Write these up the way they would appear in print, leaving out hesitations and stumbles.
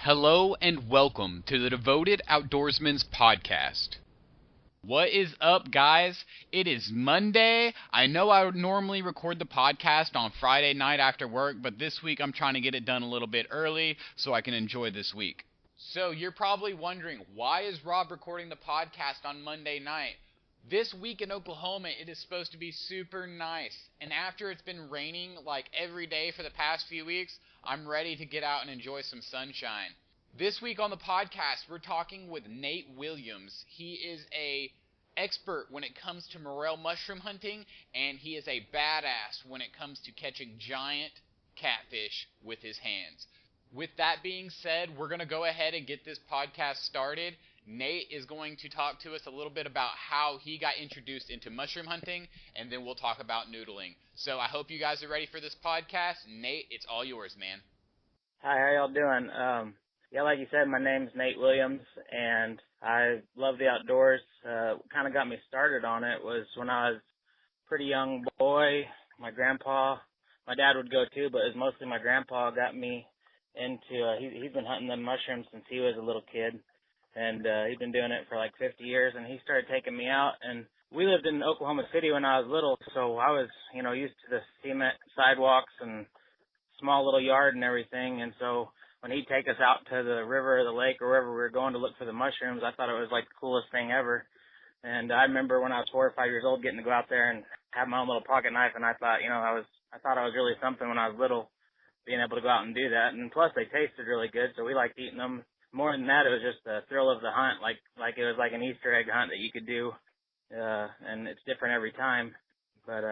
Hello and welcome to the Devoted Outdoorsman Podcast. What is up, guys? It is Monday. I know I would normally record the podcast on Friday night after work, but this week I'm trying to get it done a little bit early so I can enjoy this week. So you're probably wondering, why is Rob recording the podcast on Monday night? This week in Oklahoma, it is supposed to be super nice. And after it's been raining like every day for the past few weeks, I'm ready to get out and enjoy some sunshine. This week on the podcast, we're talking with Nate Williams. He is a expert when it comes to morel mushroom hunting, and he is a badass when it comes to catching giant catfish with his hands. With that being said, we're going to go ahead and get this podcast started. Nate is going to talk to us a little bit about how he got introduced into mushroom hunting, and then we'll talk about noodling. So I hope you guys are ready for this podcast. Nate, it's all yours, man. Hi, how y'all doing? Like you said, my name's Nate Williams, and I love the outdoors. What kind of got me started on it was when I was a pretty young boy. My dad would go too, but it was mostly my grandpa got me into, he's been hunting them mushrooms since he was a little kid. And he'd been doing it for like 50 years, and he started taking me out. And we lived in Oklahoma City when I was little, so I was, used to the cement sidewalks and small little yard and everything. And so when he'd take us out to the river or the lake or wherever we were going to look for the mushrooms, I thought it was like the coolest thing ever. And I remember when I was 4 or 5 years old getting to go out there and have my own little pocket knife, and I thought, I thought I was really something when I was little, being able to go out and do that. And plus they tasted really good, so we liked eating them. More than that, it was just the thrill of the hunt, like it was like an Easter egg hunt that you could do, and it's different every time. But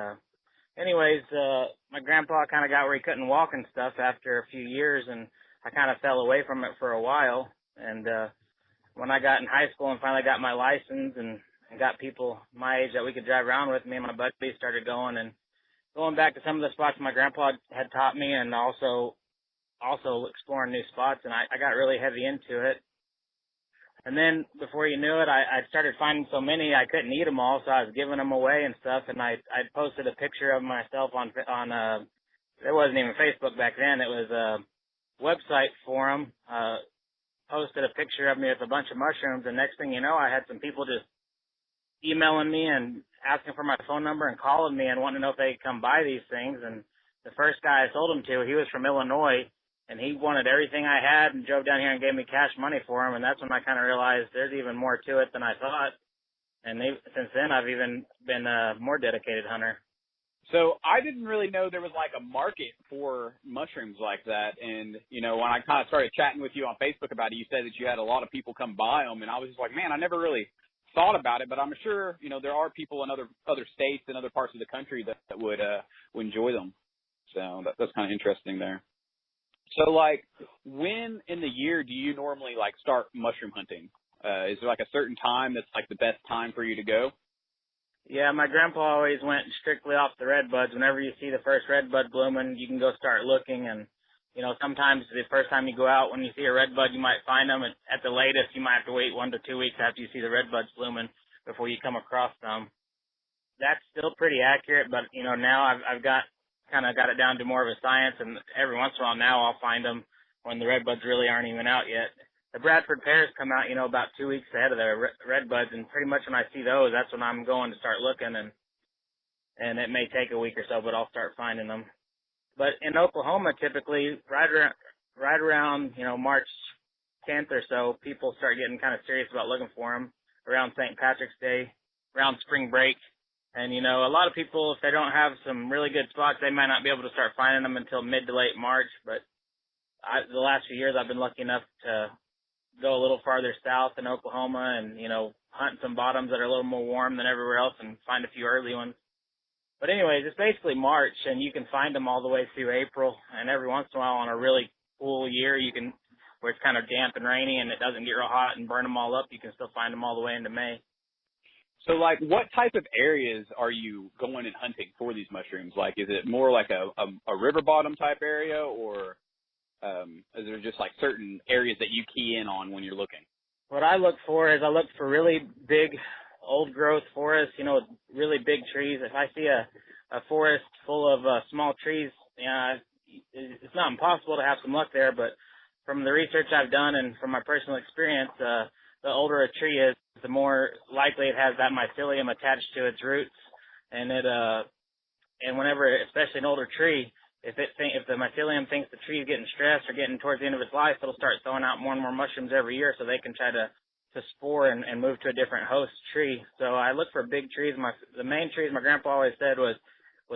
my grandpa kind of got where he couldn't walk and stuff after a few years, and I kind of fell away from it for a while. And when I got in high school and finally got my license and got people my age that we could drive around with, me and my buddies started going back to some of the spots my grandpa had taught me, and also exploring new spots, and I got really heavy into it. And then before you knew it, I started finding so many I couldn't eat them all, so I was giving them away and stuff. And I posted a picture of myself on there wasn't even Facebook back then. It was a website forum. Posted a picture of me with a bunch of mushrooms, and next thing you know, I had some people just emailing me and asking for my phone number and calling me and wanting to know if they could come buy these things. And the first guy I sold them to, he was from Illinois, and he wanted everything I had and drove down here and gave me cash money for him. And that's when I kind of realized there's even more to it than I thought. And since then, I've even been a more dedicated hunter. So I didn't really know there was like a market for mushrooms like that. And, when I kind of started chatting with you on Facebook about it, you said that you had a lot of people come buy them. And I was just like, man, I never really thought about it. But I'm sure, there are people in other states and other parts of the country that would enjoy them. So that's kind of interesting there. So, when in the year do you normally, start mushroom hunting? Is there, a certain time that's, the best time for you to go? Yeah, my grandpa always went strictly off the red buds. Whenever you see the first red bud blooming, you can go start looking. And, sometimes the first time you go out, when you see a red bud, you might find them. At the latest, you might have to wait 1 to 2 weeks after you see the red buds blooming before you come across them. That's still pretty accurate, but, now I've got it down to more of a science, and every once in a while now I'll find them when the red buds really aren't even out yet. The Bradford pears come out, about 2 weeks ahead of the red buds, and pretty much when I see those, that's when I'm going to start looking, and it may take a week or so, but I'll start finding them. But in Oklahoma, typically, right around, March 10th or so, people start getting kind of serious about looking for them around St. Patrick's Day, around spring break. And, a lot of people, if they don't have some really good spots, they might not be able to start finding them until mid to late March. But the last few years, I've been lucky enough to go a little farther south in Oklahoma and, hunt some bottoms that are a little more warm than everywhere else and find a few early ones. But anyways, it's basically March, and you can find them all the way through April. And every once in a while on a really cool year, where it's kind of damp and rainy and it doesn't get real hot and burn them all up, you can still find them all the way into May. So, what type of areas are you going and hunting for these mushrooms? Is it more like a river bottom type area, or is there just, certain areas that you key in on when you're looking? What I look for is I look for really big, old-growth forests, with really big trees. If I see a forest full of small trees, it's not impossible to have some luck there, but from the research I've done and from my personal experience, the older a tree is, the more likely it has that mycelium attached to its roots. And and whenever, especially an older tree, if the mycelium thinks the tree is getting stressed or getting towards the end of its life, it'll start throwing out more and more mushrooms every year, so they can try to spore and move to a different host tree. So I look for big trees. The main trees my grandpa always said was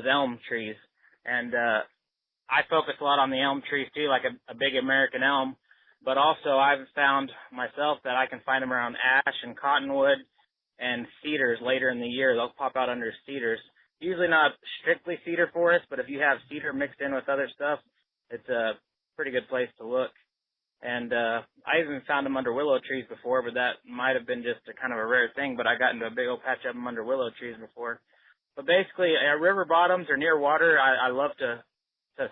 elm trees, and I focus a lot on the elm trees too, like a big American elm. But also I've found myself that I can find them around ash and cottonwood and cedars later in the year. They'll pop out under cedars. Usually not strictly cedar forest, but if you have cedar mixed in with other stuff, it's a pretty good place to look. And I even found them under willow trees before, but that might have been just a kind of a rare thing. But I got into a big old patch of them under willow trees before. But basically, river bottoms or near water, I love to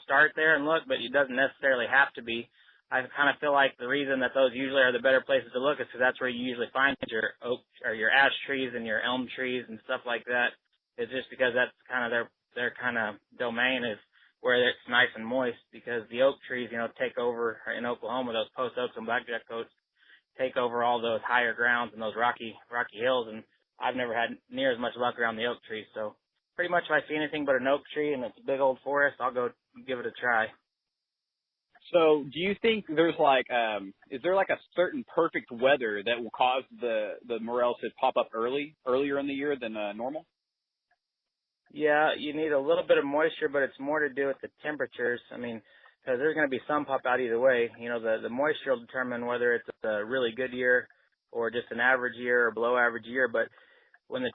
start there and look, but it doesn't necessarily have to be. I kind of feel like the reason that those usually are the better places to look is because that's where you usually find your oak or your ash trees and your elm trees and stuff like that. It's just because that's kind of their kind of domain is where it's nice and moist, because the oak trees, take over in Oklahoma, those post oaks and blackjack oaks take over all those higher grounds and those rocky hills, and I've never had near as much luck around the oak trees. So pretty much if I see anything but an oak tree and it's a big old forest, I'll go give it a try. So do you think there's is there a certain perfect weather that will cause the morels to pop up earlier in the year than normal? Yeah, you need a little bit of moisture, but it's more to do with the temperatures. I mean, because there's going to be some pop out either way. The moisture will determine whether it's a really good year or just an average year or below average year. But when the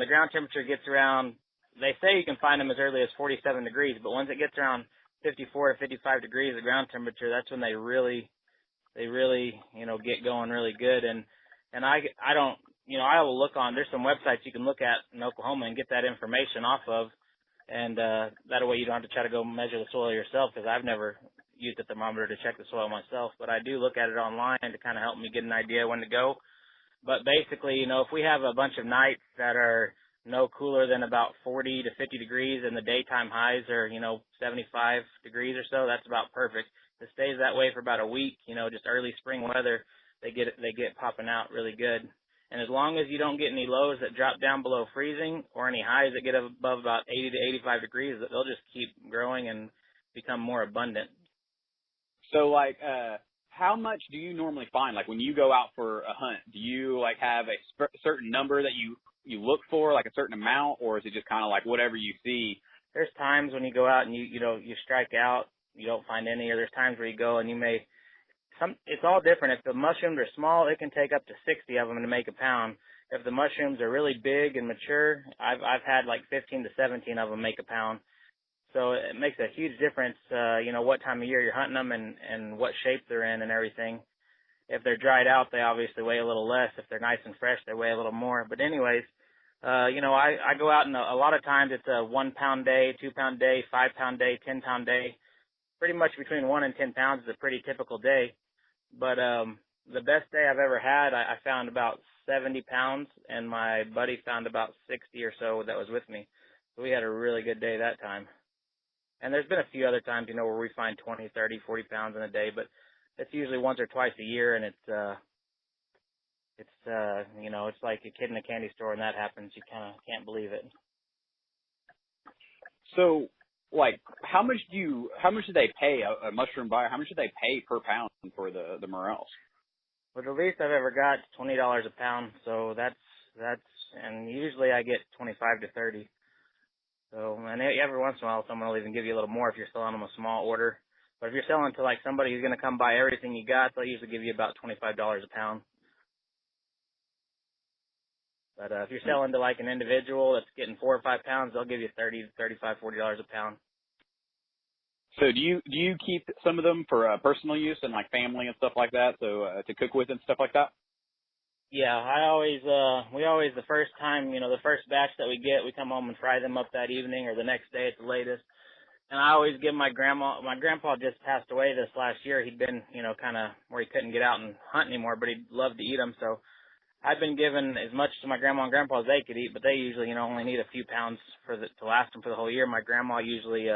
ground temperature gets around, they say you can find them as early as 47 degrees, but once it gets around 54 to 55 degrees, the ground temperature, that's when they really, get going really good. And I don't, I will look on, there's some websites you can look at in Oklahoma and get that information off of. And, that way you don't have to try to go measure the soil yourself, because I've never used a thermometer to check the soil myself, but I do look at it online to kind of help me get an idea when to go. But basically, if we have a bunch of nights that are no cooler than about 40 to 50 degrees and the daytime highs are, 75 degrees or so, that's about perfect. If it stays that way for about a week, just early spring weather, they get popping out really good. And as long as you don't get any lows that drop down below freezing or any highs that get above about 80 to 85 degrees, they'll just keep growing and become more abundant. So, how much do you normally find? When you go out for a hunt, do you, have a certain number that you look for, a certain amount, or is it just kind of whatever you see? There's times when you go out and you strike out, you don't find any, or there's times where you go and it's all different. If the mushrooms are small, it can take up to 60 of them to make a pound. If the mushrooms are really big and mature, I've had 15 to 17 of them make a pound. So it makes a huge difference, what time of year you're hunting them and what shape they're in and everything. If they're dried out, they obviously weigh a little less. If they're nice and fresh, they weigh a little more. But anyways, I go out and a lot of times it's a 1 pound day, 2 pound day, 5 pound day, 10 pound day. Pretty much between 1 and 10 pounds is a pretty typical day. But the best day I've ever had, I found about 70 pounds, and my buddy found about 60 or so that was with me. So we had a really good day that time. And there's been a few other times, where we find 20, 30, 40 pounds in a day, but it's usually once or twice a year, and it's like a kid in a candy store, and that happens. You kind of can't believe it. So, how much do they pay a mushroom buyer? How much do they pay per pound for the morels? Well, the least I've ever got is $20 a pound. So that's, and usually I get 25 to 30. So, and every once in a while, someone will even give you a little more if you're selling them a small order. But if you're selling to somebody who's going to come buy everything you got, they'll usually give you about $25 a pound. But if you're selling to an individual that's getting 4 or 5 pounds, they'll give you $30, $35, $40 a pound. So do you keep some of them for personal use and family and stuff like that, so to cook with and stuff like that? Yeah, we always, the first time, the first batch that we get, we come home and fry them up that evening or the next day at the latest. And I always give my grandpa just passed away this last year. He'd been, kind of where he couldn't get out and hunt anymore, but he loved to eat them. So I've been giving as much to my grandma and grandpa as they could eat, but they usually, only need a few pounds to last them for the whole year. My grandma usually,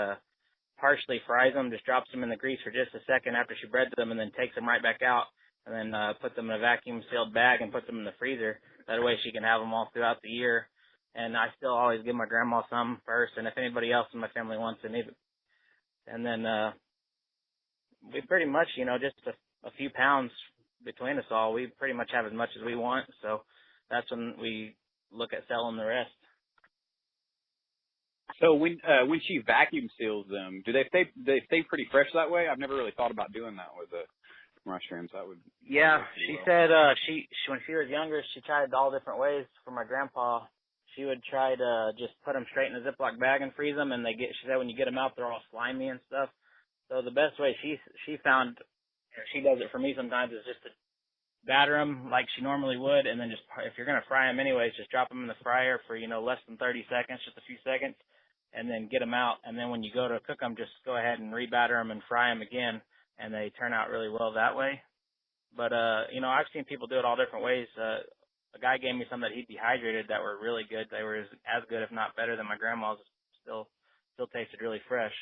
partially fries them, just drops them in the grease for just a second after she breads them, and then takes them right back out, and then puts them in a vacuum-sealed bag and puts them in the freezer. That way she can have them all throughout the year. And I still always give my grandma some first, and if anybody else in my family wants it, either. And then we pretty much, just a few pounds between us all. We pretty much have as much as we want, so that's when we look at selling the rest. So when she vacuum seals them, do they stay pretty fresh that way? I've never really thought about doing that with the mushrooms. That would. Yeah, she said she when she was younger, she tried all different ways. For my grandpa, she would try to just put them straight in a Ziploc bag and freeze them, and she said when you get them out, they're all slimy and stuff. So the best way she found, she does it for me sometimes, is just to batter them like she normally would, and then just, if you're going to fry them anyways, just drop them in the fryer for, less than 30 seconds, just a few seconds, and then get them out. And then when you go to cook them, just go ahead and rebatter them and fry them again, and they turn out really well that way. But, I've seen people do it all different ways. A guy gave me some that he dehydrated that were really good. They were as good, if not better, than my grandma's. Still tasted really fresh.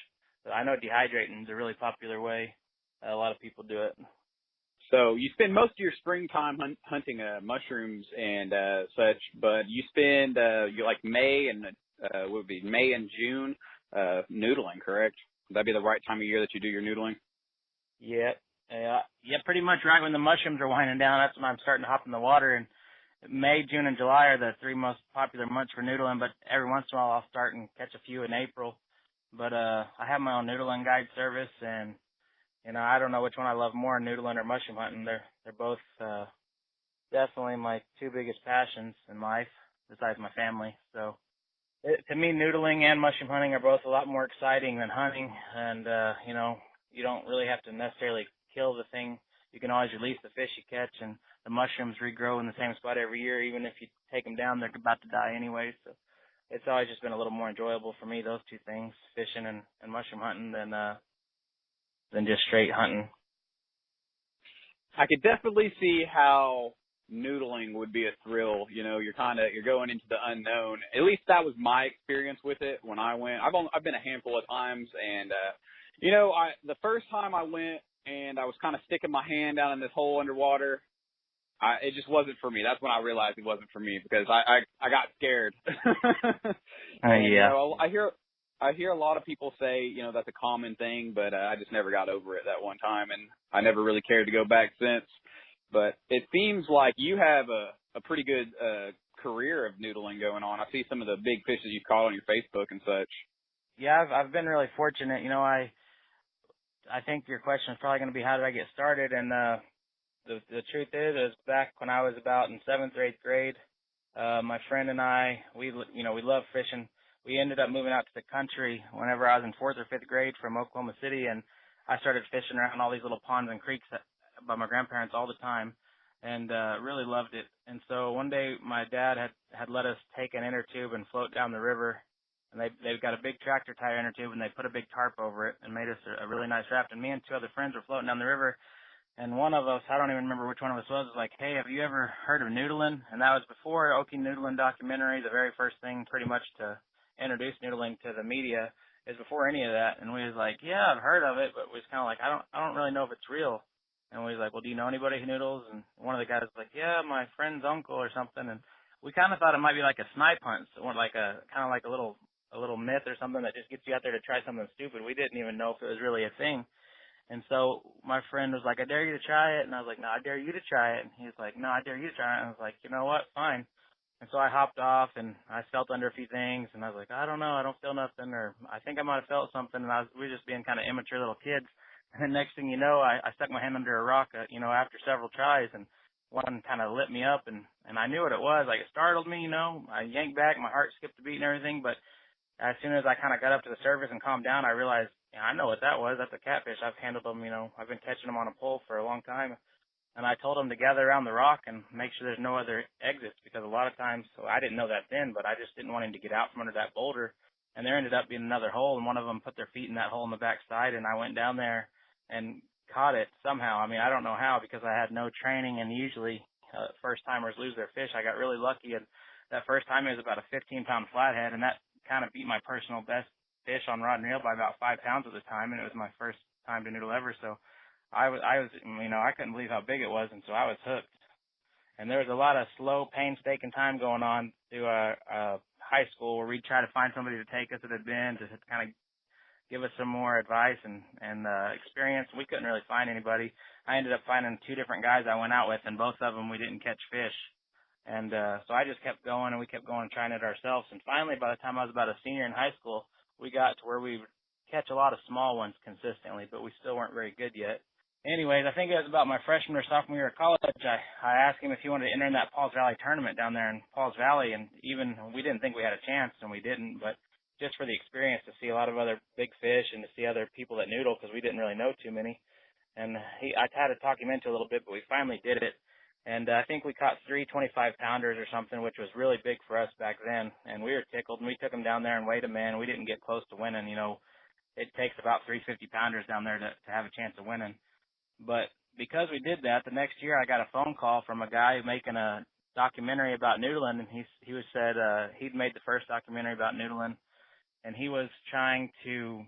But I know dehydrating is a really popular way. A lot of people do it. So you spend most of your springtime hunting mushrooms and such, but you spend May and June noodling, correct? Would that be the right time of year that you do your noodling? Yeah, pretty much right when the mushrooms are winding down. That's when I'm starting to hop in the water. And May, June, and July are the 3 most popular months for noodling. But every once in a while, I'll start and catch a few in April. But I have my own noodling guide service, and I don't know which one I love more, noodling or mushroom hunting. They're both definitely my 2 biggest passions in life, besides my family. So to me, noodling and mushroom hunting are both a lot more exciting than hunting. And you don't really have to necessarily kill the thing. You can always release the fish you catch, and the mushrooms regrow in the same spot every year. Even if you take them down, they're about to die anyway. So it's always just been a little more enjoyable for me, those 2 things, fishing and mushroom hunting, than just straight hunting. I could definitely see how noodling would be a thrill. You're going into the unknown. At least that was my experience with it when I went. I've been a handful of times, and the first time I went and I was kind of sticking my hand down in this hole underwater, it just wasn't for me. That's when I realized it wasn't for me, because I got scared. Yeah. I hear a lot of people say, that's a common thing, but I just never got over it that one time, and I never really cared to go back since. But it seems like you have a pretty good career of noodling going on. I see some of the big fish that you've caught on your Facebook and such. Yeah, I've been really fortunate. I think your question is probably going to be, how did I get started? And the truth is back when I was about in 7th or 8th grade, my friend and I, we love fishing. We ended up moving out to the country whenever I was in 4th or 5th grade from Oklahoma City, and I started fishing around all these little ponds and creeks by my grandparents all the time, and really loved it. And so one day my dad had let us take an inner tube and float down the river, and they've got a big tractor tire inner tube, and they put a big tarp over it and made us a really nice raft. And me and 2 other friends were floating down the river, and one of us, I don't even remember which one of us was like, "Hey, have you ever heard of noodling?" And that was before Okie Noodling documentary, the very first thing pretty much to introduce noodling to the media, is before any of that. And we was like, "Yeah, I've heard of it," but we was kind of like, I don't really know if it's real. And we was like, "Well, do you know anybody who noodles?" And one of the guys was like, "Yeah, my friend's uncle or something." And we kind of thought it might be like a snipe hunt, or like a little myth or something that just gets you out there to try something stupid. We didn't even know if it was really a thing. And so my friend was like, "I dare you to try it." And I was like, "No, I dare you to try it." And he was like, "No, I dare you to try it." And I was like, "You know what? Fine." And so I hopped off, and I felt under a few things, and I was like, "I don't know, I don't feel nothing," or "I think I might have felt something." And we were just being kind of immature little kids. And the next thing you know, I stuck my hand under a rock, after several tries, and one kind of lit me up, and I knew what it was. Like, it startled me, I yanked back, my heart skipped a beat and everything, but as soon as I kind of got up to the surface and calmed down, I realized, I know what that was. That's a catfish. I've handled them, I've been catching them on a pole for a long time. And I told them to gather around the rock and make sure there's no other exits, because a lot of times, so I didn't know that then, but I just didn't want him to get out from under that boulder. And there ended up being another hole, and one of them put their feet in that hole in the backside, and I went down there and caught it somehow. I mean, I don't know how, because I had no training, and usually first-timers lose their fish. I got really lucky, and that first time it was about a 15-pound flathead, and that kind of beat my personal best fish on rod and reel by about 5 pounds at the time, and it was my first time to noodle ever. So I was, I couldn't believe how big it was, and so I was hooked. And there was a lot of slow, painstaking time going on through high school where we'd try to find somebody to take us that had been to kind of give us some more advice and experience. We couldn't really find anybody. I ended up finding 2 different guys I went out with, and both of them we didn't catch fish. And so I just kept going, and we kept going trying it ourselves. And finally, by the time I was about a senior in high school, we got to where we would catch a lot of small ones consistently, but we still weren't very good yet. Anyways, I think it was about my freshman or sophomore year of college. I asked him if he wanted to enter in that Pauls Valley tournament down there in Pauls Valley, and even we didn't think we had a chance, and we didn't, but just for the experience to see a lot of other big fish and to see other people that noodle, because we didn't really know too many. And I had to talk him into a little bit, but we finally did it. And I think we caught 3 25-pounders or something, which was really big for us back then. And we were tickled, and we took them down there and weighed them in. We didn't get close to winning. You know, it takes about 3 50-pounders down there to have a chance of winning. But because we did that, the next year I got a phone call from a guy making a documentary about noodling, and he said he'd made the first documentary about noodling, and he was trying to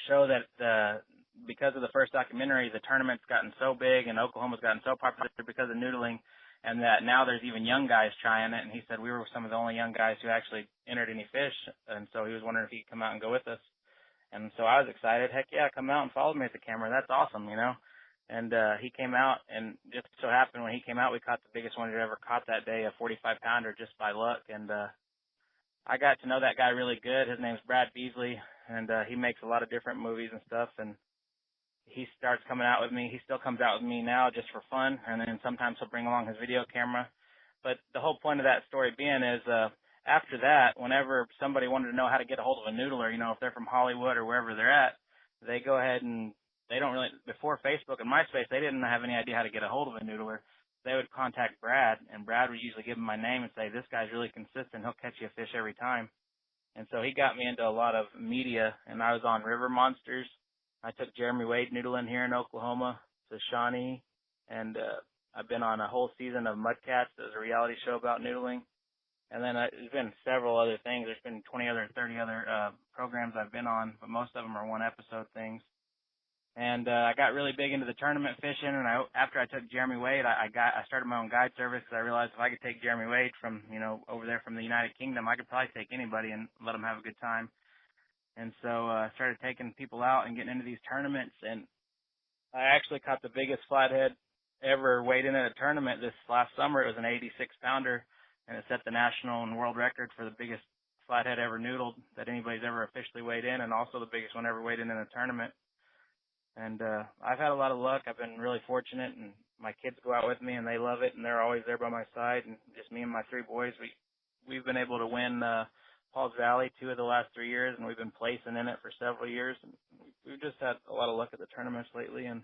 show that because of the first documentary, the tournament's gotten so big and Oklahoma's gotten so popular because of noodling, and that now there's even young guys trying it. And he said we were some of the only young guys who actually entered any fish, and so he was wondering if he could come out and go with us. And so I was excited. Heck yeah, come out and follow me at the camera. That's awesome, you know. And he came out, and just so happened when he came out, we caught the biggest one we'd ever caught that day, a 45-pounder, just by luck. And I got to know that guy really good. His name's Brad Beasley, and he makes a lot of different movies and stuff. And he starts coming out with me. He still comes out with me now just for fun, and then sometimes he'll bring along his video camera. But the whole point of that story being is after that, whenever somebody wanted to know how to get a hold of a noodler, you know, if they're from Hollywood or wherever they're at, they go ahead and they don't really, before Facebook and MySpace, they didn't have any idea how to get a hold of a noodler. They would contact Brad, and Brad would usually give him my name and say, this guy's really consistent. He'll catch you a fish every time. And so he got me into a lot of media, and I was on River Monsters. I took Jeremy Wade noodling here in Oklahoma to Shawnee, and I've been on a whole season of Mudcats. There's a reality show about noodling. And then there's been several other things. There's been 20 other, 30 other programs I've been on, but most of them are one-episode things. And I got really big into the tournament fishing, and after I took Jeremy Wade, I started my own guide service because I realized if I could take Jeremy Wade from, you know, over there from the United Kingdom, I could probably take anybody and let them have a good time. And so I started taking people out and getting into these tournaments, and I actually caught the biggest flathead ever weighed in at a tournament this last summer. It was an 86-pounder, and it set the national and world record for the biggest flathead ever noodled that anybody's ever officially weighed in, and also the biggest one ever weighed in a tournament. And I've had a lot of luck. I've been really fortunate, and my kids go out with me, and they love it, and they're always there by my side. And just me and my 3 boys, we've been able to win Pauls Valley 2 of the last 3 years, and we've been placing in it for several years. And we've just had a lot of luck at the tournaments lately, and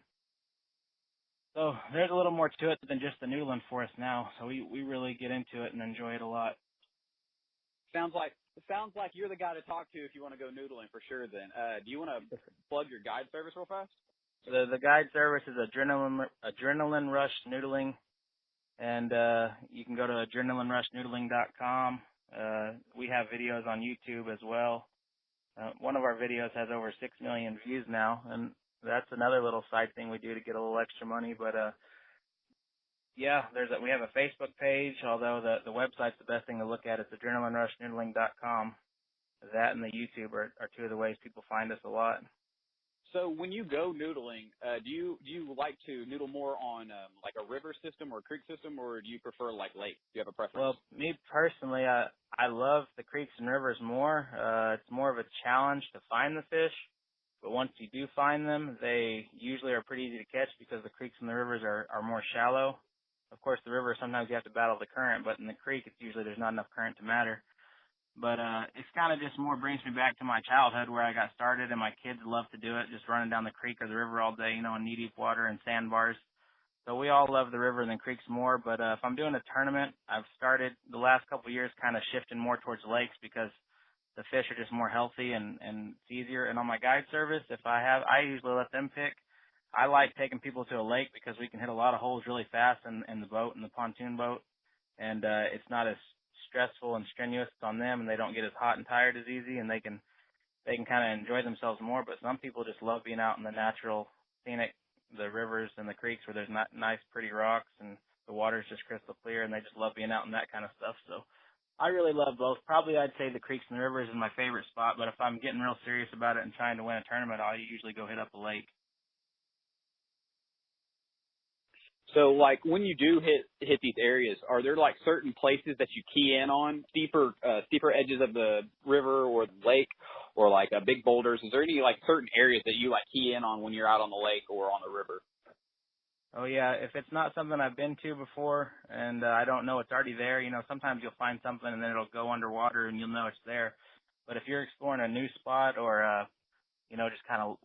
so there's a little more to it than just the noodling for us now. So we really get into it and enjoy it a lot. Sounds like you're the guy to talk to if you want to go noodling for sure. Then, do you want to plug your guide service real fast? The guide service is Adrenaline Rush Noodling, and you can go to adrenalinrushnoodling.com. We have videos on YouTube as well. One of our videos has over 6 million views now, and that's another little side thing we do to get a little extra money. But yeah, we have a Facebook page, although the website's the best thing to look at. It's adrenalinrushnoodling.com. That and the YouTube are 2 of the ways people find us a lot. So when you go noodling, do you like to noodle more on like a river system or a creek system, or do you prefer like lake? Do you have a preference? Well, me personally, I love the creeks and rivers more. It's more of a challenge to find the fish, but once you do find them, they usually are pretty easy to catch because the creeks and the rivers are more shallow. Of course, the river, sometimes you have to battle the current, but in the creek, it's usually there's not enough current to matter. But it's kind of just more brings me back to my childhood where I got started, and my kids love to do it, just running down the creek or the river all day, you know, in knee-deep water and sandbars. So we all love the river and the creeks more. But if I'm doing a tournament, I've started the last couple of years kind of shifting more towards lakes because the fish are just more healthy and it's easier. And on my guide service, I usually let them pick. I like taking people to a lake because we can hit a lot of holes really fast in the boat, in the pontoon boat, and it's not as stressful and strenuous on them, and they don't get as hot and tired as easy, and they can they can kind of enjoy themselves more. But some people just love being out in the natural, scenic, the rivers and the creeks where there's not nice, pretty rocks and the water's just crystal clear, and they just love being out in that kind of stuff. So I really love both. Probably I'd say the creeks and the rivers is my favorite spot, but if I'm getting real serious about it and trying to win a tournament, I'll usually go hit up a lake. So, like, when you do hit these areas, are there, like, certain places that you key in on, steeper edges of the river or the lake, or, like, big boulders? Is there any, like, certain areas that you, like, key in on when you're out on the lake or on the river? Oh, yeah. If it's not something I've been to before and I don't know it's already there, you know, sometimes you'll find something and then it'll go underwater and you'll know it's there. But if you're exploring a new spot or, you know, just kind of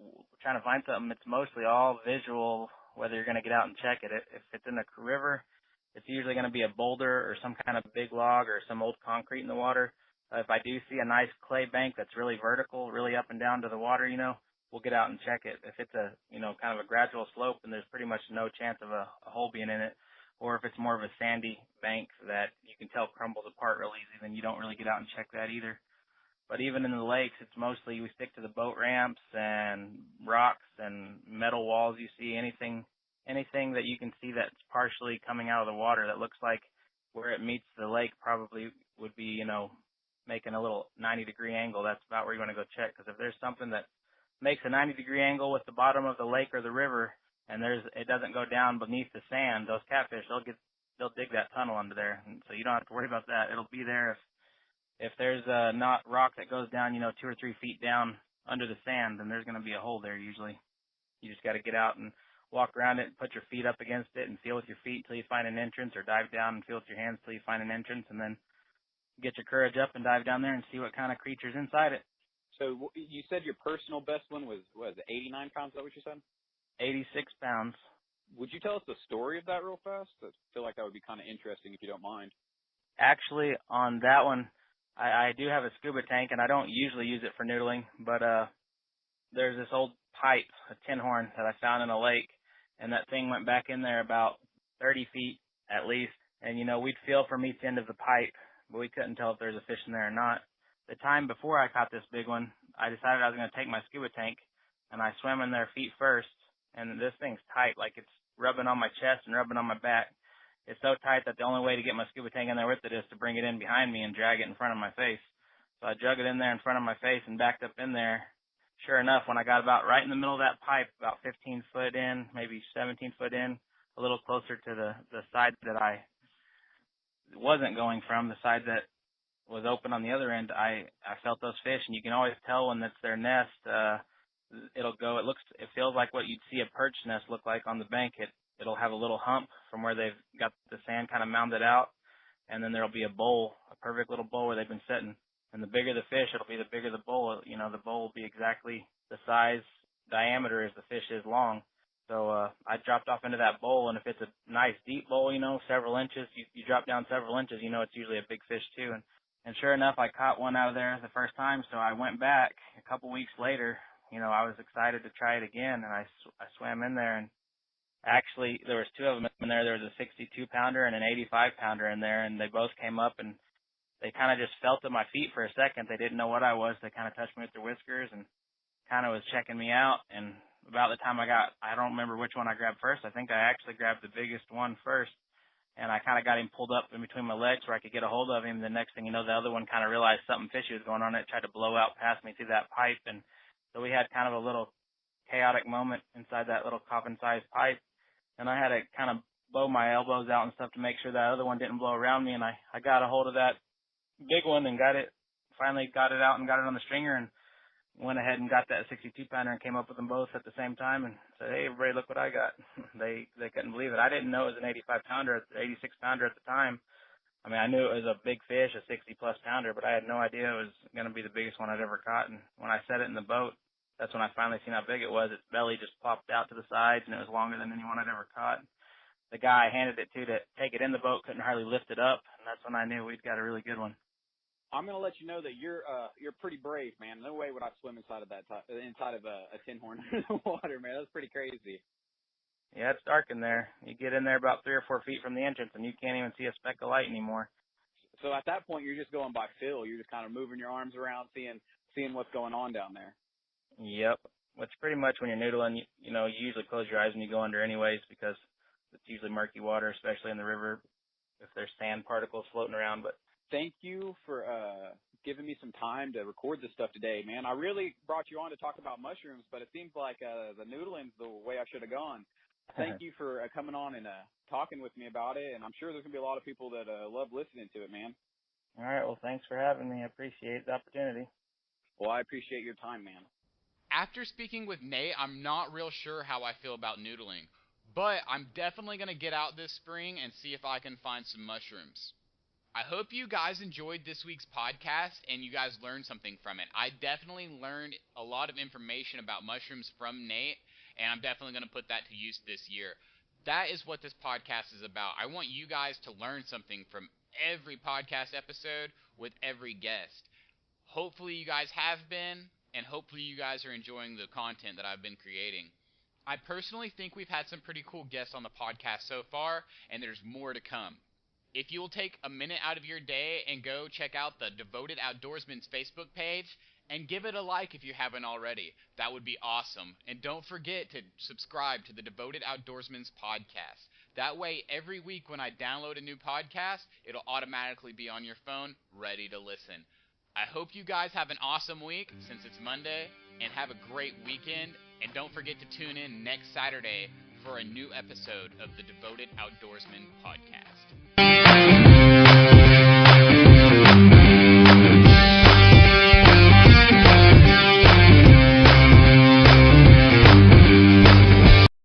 trying to find something, it's mostly all visual, whether you're going to get out and check it. If it's in a river, it's usually going to be a boulder or some kind of big log or some old concrete in the water. If I do see a nice clay bank that's really vertical, really up and down to the water, you know, we'll get out and check it. If it's a, you know, kind of a gradual slope and there's pretty much no chance of a hole being in it, or if it's more of a sandy bank that you can tell crumbles apart real easy, then you don't really get out and check that either. But even in the lakes, it's mostly we stick to the boat ramps and rocks and metal walls. You see anything that you can see that's partially coming out of the water that looks like where it meets the lake probably would be, you know, making a little 90-degree angle. That's about where you want to go check, because if there's something that makes a 90-degree angle with the bottom of the lake or the river and it doesn't go down beneath the sand, those catfish, they'll dig that tunnel under there. And so you don't have to worry about that. It'll be there if there's a not rock that goes down, you know, 2 or 3 feet down under the sand, then there's going to be a hole there usually. You just got to get out and walk around it and put your feet up against it and feel with your feet until you find an entrance, or dive down and feel with your hands until you find an entrance, and then get your courage up and dive down there and see what kind of creature's inside it. So you said your personal best one was 89 pounds? Is that what you said? 86 pounds. Would you tell us the story of that real fast? I feel like that would be kind of interesting if you don't mind. Actually, on that one, I do have a scuba tank, and I don't usually use it for noodling, but there's this old pipe, a tin horn, that I found in a lake, and that thing went back in there about 30 feet at least. And, you know, we'd feel from each end of the pipe, but we couldn't tell if there was a fish in there or not. The time before I caught this big one, I decided I was going to take my scuba tank, and I swam in there feet first, and this thing's tight, like it's rubbing on my chest and rubbing on my back. It's so tight that the only way to get my scuba tank in there with it is to bring it in behind me and drag it in front of my face. So I drug it in there in front of my face and backed up in there. Sure enough, when I got about right in the middle of that pipe, about 15 foot in, maybe 17 foot in, a little closer to the side that I wasn't going from, the side that was open on the other end, I felt those fish, and you can always tell when that's their nest. It feels like what you'd see a perch nest look like on the bank. It'll have a little hump from where they've got the sand kind of mounded out, and then there'll be a bowl, a perfect little bowl where they've been sitting. And the bigger the fish, it'll be the bigger the bowl. You know, the bowl will be exactly the size, diameter as the fish is long. So I dropped off into that bowl, and if it's a nice deep bowl, you know, several inches, you drop down several inches, you know it's usually a big fish too. And sure enough, I caught one out of there the first time, so I went back a couple weeks later. You know, I was excited to try it again, and I swam in there, and actually there was two of them in there. There was a 62-pounder and an 85-pounder in there, and they both came up, and they kind of just felt at my feet for a second. They didn't know what I was. They kind of touched me with their whiskers and kind of was checking me out. And about the time I don't remember which one I grabbed first. I think I actually grabbed the biggest one first. And I kind of got him pulled up in between my legs where I could get a hold of him. The next thing you know, the other one kind of realized something fishy was going on. It tried to blow out past me through that pipe. And so we had kind of a little chaotic moment inside that little coffin-sized pipe. And I had to kind of blow my elbows out and stuff to make sure that other one didn't blow around me. And I got a hold of that big one and finally got it out and got it on the stringer, and went ahead and got that 62-pounder and came up with them both at the same time and said, "Hey, everybody, look what I got." They couldn't believe it. I didn't know it was an 85-pounder, 86-pounder at the time. I mean, I knew it was a big fish, a 60-plus pounder, but I had no idea it was going to be the biggest one I'd ever caught. And when I set it in the boat, that's when I finally seen how big it was. Its belly just popped out to the sides, and it was longer than anyone I'd ever caught. The guy I handed it to take it in the boat couldn't hardly lift it up, and that's when I knew we'd got a really good one. I'm gonna let you know that you're pretty brave, man. No way would I swim inside of a tin horn in the water, man. That's pretty crazy. Yeah, it's dark in there. You get in there about 3 or 4 feet from the entrance, and you can't even see a speck of light anymore. So at that point, you're just going by feel. You're just kind of moving your arms around, seeing seeing what's going on down there. Yep. Which pretty much when you're noodling, you usually close your eyes when you go under anyways because it's usually murky water, especially in the river if there's sand particles floating around. But thank you for giving me some time to record this stuff today, man. I really brought you on to talk about mushrooms, but it seems like the noodling's the way I should have gone. Thank you for coming on and talking with me about it, and I'm sure there's going to be a lot of people that love listening to it, man. All right, well, thanks for having me. I appreciate the opportunity. Well, I appreciate your time, man. After speaking with Nate, I'm not real sure how I feel about noodling, but I'm definitely going to get out this spring and see if I can find some mushrooms. I hope you guys enjoyed this week's podcast and you guys learned something from it. I definitely learned a lot of information about mushrooms from Nate, and I'm definitely going to put that to use this year. That is what this podcast is about. I want you guys to learn something from every podcast episode with every guest. Hopefully you guys have been, and hopefully you guys are enjoying the content that I've been creating. I personally think we've had some pretty cool guests on the podcast so far, and there's more to come. If you'll take a minute out of your day and go check out the Devoted Outdoorsman's Facebook page and give it a like if you haven't already, that would be awesome. And don't forget to subscribe to the Devoted Outdoorsman's Podcast. That way, every week when I download a new podcast, it'll automatically be on your phone, ready to listen. I hope you guys have an awesome week since it's Monday, and have a great weekend. And don't forget to tune in next Saturday for a new episode of the Devoted Outdoorsman Podcast.